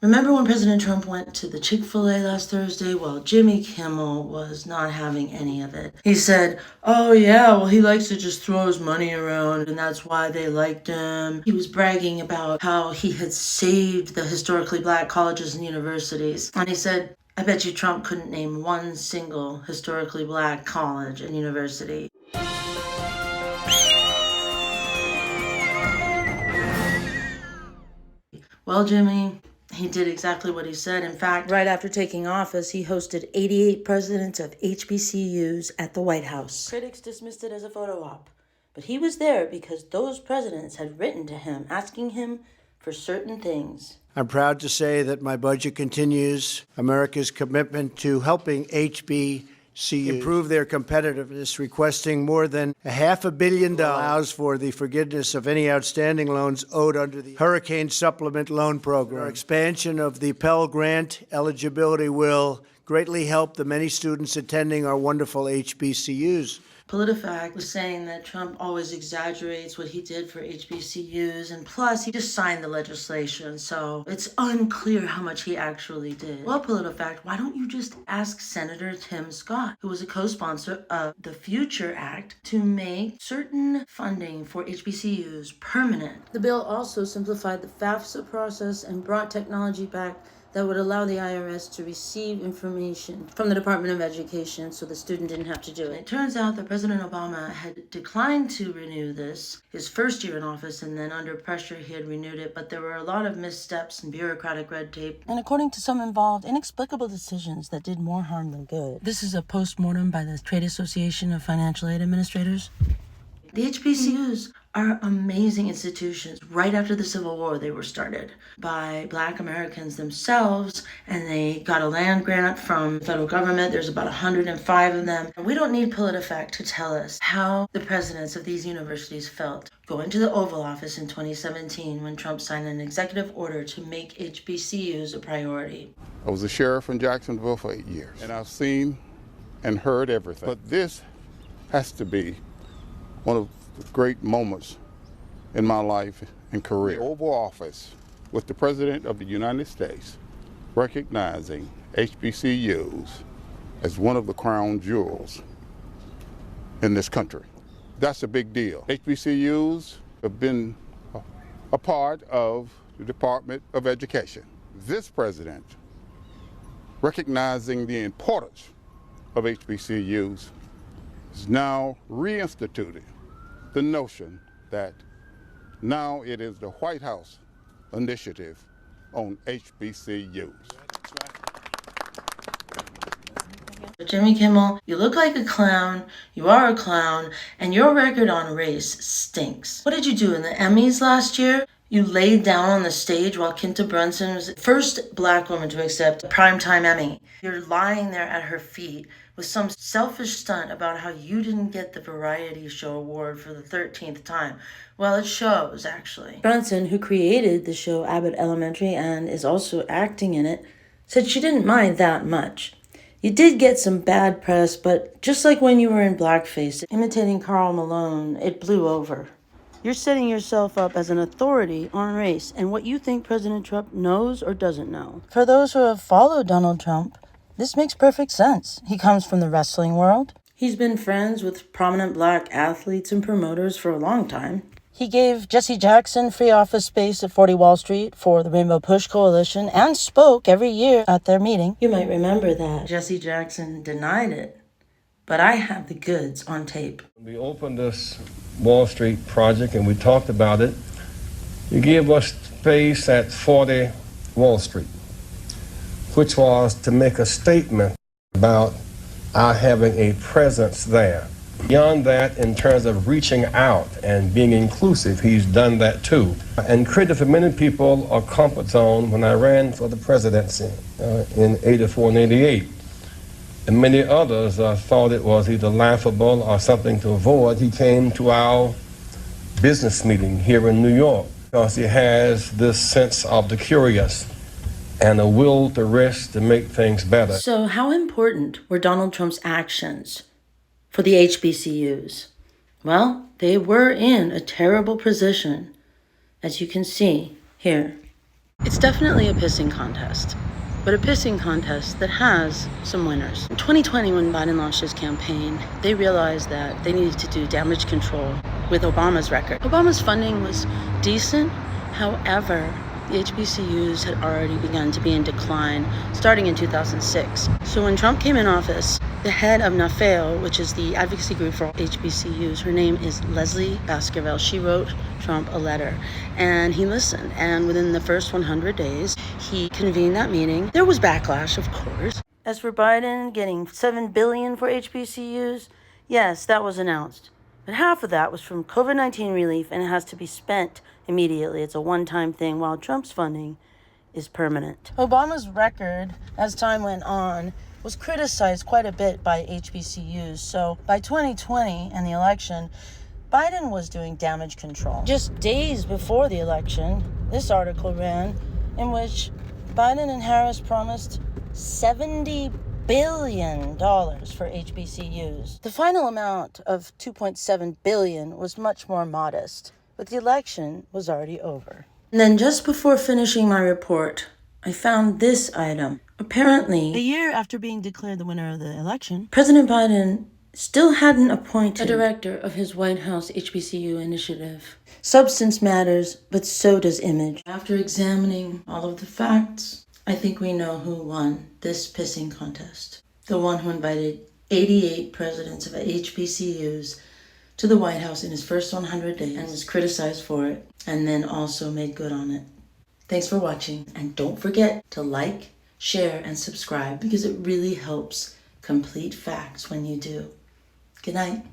Remember when President Trump went to the Chick-fil-A last Thursday? Well, Jimmy Kimmel was not having any of it. He said, oh yeah, well he likes to just throw his money around and that's why they liked him. He was bragging about how he had saved the historically black colleges and universities. And he said, I bet you Trump couldn't name one single historically black college and university. Well, Jimmy, he did exactly what he said. In fact, right after taking office, he hosted 88 presidents of HBCUs at the White House. Critics dismissed it as a photo op, but he was there because those presidents had written to him asking him for certain things. I'm proud to say that my budget continues America's commitment to helping HBCUs improve their competitiveness, requesting more than $500 million allows for the forgiveness of any outstanding loans owed under the Hurricane Supplement Loan Program. Our expansion of the Pell Grant eligibility will greatly help the many students attending our wonderful HBCUs. PolitiFact was saying that Trump always exaggerates what he did for HBCUs, and plus he just signed the legislation, so it's unclear how much he actually did. Well, PolitiFact, why don't you just ask Senator Tim Scott, who was a co-sponsor of the Future Act, to make certain funding for HBCUs permanent. The bill also simplified the FAFSA process and brought technology back that would allow the IRS to receive information from the Department of Education so the student didn't have to do it. It turns out that President Obama had declined to renew this his first year in office, and then under pressure he had renewed it, but there were a lot of missteps and bureaucratic red tape, and according to some involved, inexplicable decisions that did more harm than good. This is a post-mortem by the Trade Association of Financial Aid Administrators. The HBCUs are amazing institutions. Right after the Civil War, they were started by Black Americans themselves, and they got a land grant from the federal government. There's about 105 of them. And we don't need PolitiFact to tell us how the presidents of these universities felt going to the Oval Office in 2017 when Trump signed an executive order to make HBCUs a priority. I was a sheriff in Jacksonville for 8 years, and I've seen and heard everything. But this has to be one of the great moments in my life and career. The Oval Office with the President of the United States recognizing HBCUs as one of the crown jewels in this country. That's a big deal. HBCUs have been a part of the Department of Education. This president, recognizing the importance of HBCUs, is now reinstituting the notion that now it is the White House initiative on HBCUs. Jimmy Kimmel, you look like a clown, you are a clown, and your record on race stinks. What did you do in the Emmys last year? You laid down on the stage while Quinta Brunson was the first Black woman to accept a Primetime Emmy. You're lying there at her feet with some selfish stunt about how you didn't get the Variety Show award for the 13th time. Well, it shows, actually. Brunson, who created the show Abbott Elementary and is also acting in it, said she didn't mind that much. You did get some bad press, but just like when you were in blackface, imitating Karl Malone, it blew over. You're setting yourself up as an authority on race and what you think President Trump knows or doesn't know. For those who have followed Donald Trump, this makes perfect sense. He comes from the wrestling world. He's been friends with prominent Black athletes and promoters for a long time. He gave Jesse Jackson free office space at 40 Wall Street for the Rainbow Push Coalition and spoke every year at their meeting. You might remember that Jesse Jackson denied it, but I have the goods on tape. We opened this Wall Street project and we talked about it. You gave us space at 40 Wall Street, which was to make a statement about our having a presence there. Beyond that, in terms of reaching out and being inclusive, he's done that too. And created for many people a comfort zone when I ran for the presidency in 84 and 88. And many others thought it was either laughable or something to avoid. He came to our business meeting here in New York because he has this sense of the curious and a will to risk to make things better. So how important were Donald Trump's actions for the HBCUs? Well, they were in a terrible position, as you can see here. It's definitely a pissing contest, but a pissing contest that has some winners. In 2020, when Biden launched his campaign, they realized that they needed to do damage control with Obama's record. Obama's funding was decent, however, the HBCUs had already begun to be in decline starting in 2006. So when Trump came in office, the head of NAFEO, which is the advocacy group for HBCUs, her name is Leslie Baskerville. She wrote Trump a letter and he listened. And within the first 100 days, he convened that meeting. There was backlash, of course. As for Biden getting $7 billion for HBCUs, yes, that was announced. But half of that was from COVID-19 relief and it has to be spent immediately. It's a one-time thing, while Trump's funding is permanent. Obama's record, as time went on, was criticized quite a bit by HBCUs. So by 2020 and the election, Biden was doing damage control. Just days before the election, this article ran in which Biden and Harris promised $70 billion for HBCUs. The final amount of $2.7 billion was much more modest, but the election was already over. And then just before finishing my report, I found this item. Apparently, a year after being declared the winner of the election, President Biden still hadn't appointed a director of his White House HBCU initiative. Substance matters, but so does image. After examining all of the facts, I think we know who won this pissing contest. The one who invited 88 presidents of HBCUs to the White House in his first 100 days and was criticized for it, and then also made good on it. Thanks for watching, and don't forget to like, share, and subscribe because it really helps complete facts when you do. Good night.